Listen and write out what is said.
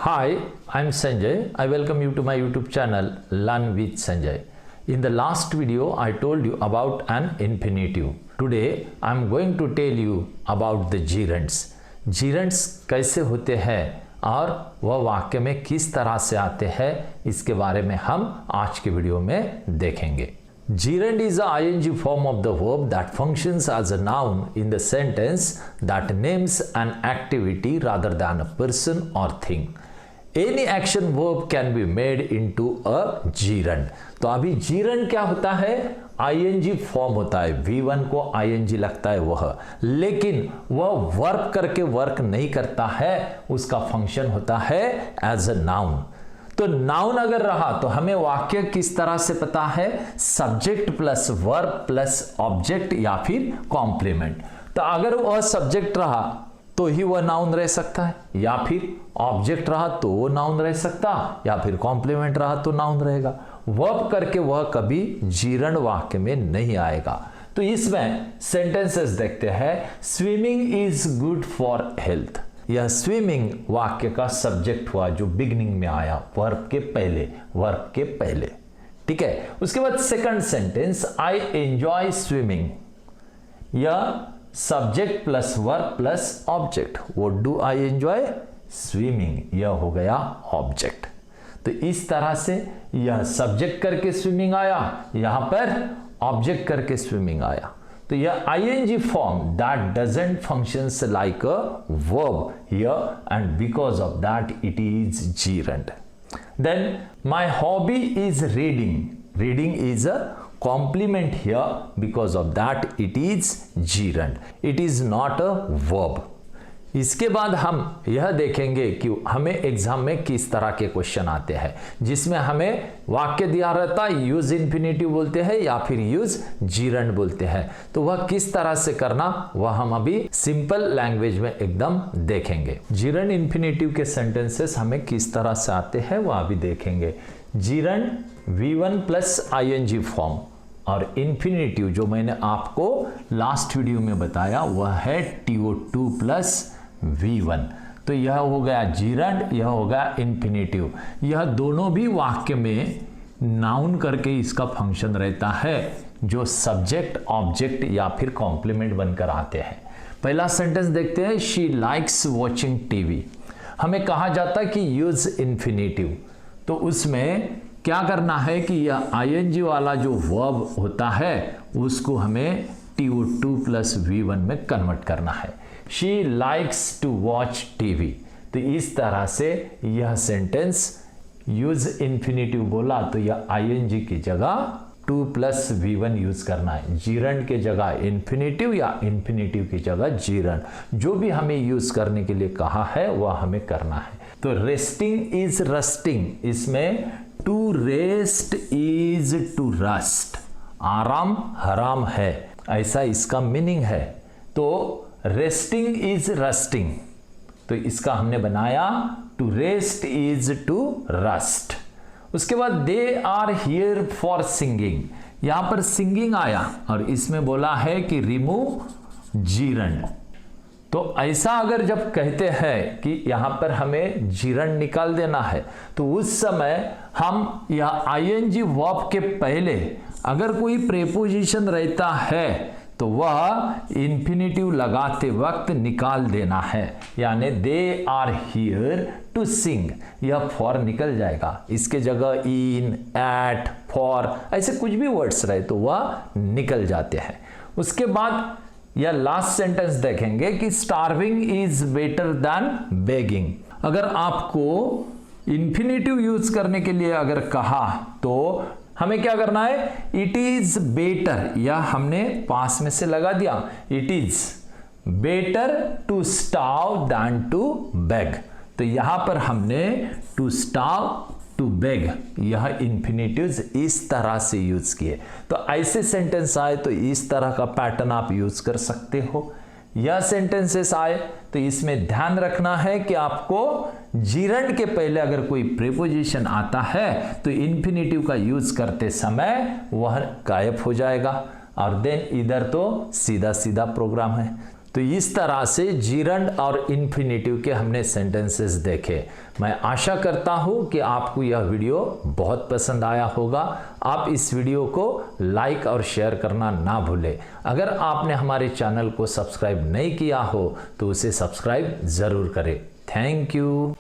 Hi, I'm Sanjay. I welcome you to my YouTube channel Learn with Sanjay. In the last video, I told you about an infinitive. Today, I'm going to tell you about the gerunds. Gerunds कैसे होते हैं और वह वाक्य में किस तरह से आते हैं, इसके बारे में हम आज के वीडियो में देखेंगे. Gerund is a ing form of the verb that functions as a noun in the sentence that names an activity rather than a person or thing. Any action verb can be made into a gerund. तो अभी gerund क्या होता है? ing form होता है. V1 को ing लगता है वह, लेकिन वह वर्क करके वर्क नहीं करता है. उसका फंक्शन होता है एज अ नाउन. तो नाउन अगर रहा तो हमें वाक्य किस तरह से पता है? Subject plus verb plus object या फिर कॉम्प्लीमेंट. तो अगर वह सब्जेक्ट रहा तो ही वह नाउन रह सकता है, या फिर ऑब्जेक्ट रहा तो वो नाउन रह सकता, या फिर कॉम्प्लीमेंट रहा तो नाउन रहेगा. वर्ब करके वह कभी gerund वाक्य में नहीं आएगा. तो इसमें सेंटेंसेस देखते हैं. Swimming is good for health. यह स्विमिंग वाक्य का सब्जेक्ट हुआ जो बिगिनिंग में आया वर्ब के पहले. ठीक है. उसके बाद second sentence I enjoy swimming. यह subject plus verb plus object. What do I enjoy? Swimming. यह हो गया ऑब्जेक्ट. तो इस तरह से यह सब्जेक्ट करके स्विमिंग आया, यहां पर ऑब्जेक्ट करके स्विमिंग आया. तो यह ing form that doesn't functions like a verb here, and because of that it is gerund. Then my hobby is reading. Reading is a complement here, because of that it is gerund. It is not a verb. इसके बाद हम यह देखेंगे कि हमें exam में किस तरह के क्वेश्चन आते हैं जिसमें हमें वाक्य दिया रहता है यूज इन्फिनेटिव बोलते हैं या फिर यूज gerund बोलते हैं. तो वह किस तरह से करना वह हम अभी सिंपल लैंग्वेज में एकदम देखेंगे. gerund इन्फिनेटिव के सेंटेंसेस हमें किस तरह से आते हैं वह अभी देखेंगे. gerund V1 plus ing form और इन्फिनेटिव जो मैंने आपको लास्ट वीडियो में बताया वह है TO2 प्लस V1. तो यह हो गया gerund, यह हो गया इन्फिनेटिव. यह दोनों भी वाक्य में नाउन करके इसका फंक्शन रहता है जो सब्जेक्ट ऑब्जेक्ट या फिर कॉम्प्लीमेंट बनकर आते हैं. पहला सेंटेंस देखते हैं. She likes watching TV. हमें कहा जाता है कि यूज इन्फिनेटिव. तो उसमें क्या करना है कि यह ing वाला जो वर्ब होता है उसको हमें TO2 प्लस V1 में कन्वर्ट करना है. She likes to watch TV. तो इस तरह से यह सेंटेंस यूज इन्फिनेटिव बोला तो यह ing की जगह 2 प्लस V1 यूज करना है. gerund के जगह इन्फिनेटिव या इन्फिनेटिव की जगह gerund. जो भी हमें यूज करने के लिए कहा है वह हमें करना है. तो रेस्टिंग इज रस्टिंग. इसमें to rest is to rust. आराम हराम है, ऐसा इसका मीनिंग है. तो रेस्टिंग इज रस्टिंग. तो इसका हमने बनाया to rest is to rust. उसके बाद they are here for singing. यहां पर सिंगिंग आया और इसमें बोला है कि रिमूव gerund. तो ऐसा अगर जब कहते हैं कि यहां पर हमें gerund निकाल देना है तो उस समय हम यह ing वर्ब के पहले अगर कोई प्रेपोजिशन रहता है तो वह इन्फिनेटिव लगाते वक्त निकाल देना है. यानी they are here to sing, यह फॉर निकल जाएगा. इसके जगह इन, एट, फॉर ऐसे कुछ भी वर्ड्स रहे तो वह निकल जाते हैं. उसके बाद यह लास्ट सेंटेंस देखेंगे कि starving is better than begging. अगर आपको इन्फिनेटिव यूज करने के लिए अगर कहा तो हमें क्या करना है? इट इज बेटर, या हमने पास में से लगा दिया. It is better to starve than to beg. तो यहां पर हमने टू स्टार्व टू बेग यह इन्फिनेटिव्स इस तरह से यूज किए. तो ऐसे सेंटेंस आए तो इस तरह का पैटर्न आप यूज कर सकते हो. यह सेंटेंसेस आए तो इसमें ध्यान रखना है कि आपको gerund के पहले अगर कोई प्रीपोजिशन आता है तो इन्फिनेटिव का यूज करते समय वह गायब हो जाएगा और देन इधर तो सीधा सीधा प्रोग्राम है. तो इस तरह से जीरंड और इन्फिनेटिव के हमने सेंटेंसेस देखे। मैं आशा करता हूं कि आपको यह वीडियो बहुत पसंद आया होगा। आप इस वीडियो को लाइक और शेयर करना ना भूलें। अगर आपने हमारे चैनल को सब्सक्राइब नहीं किया हो तो उसे सब्सक्राइब ज़रूर करें। Thank you.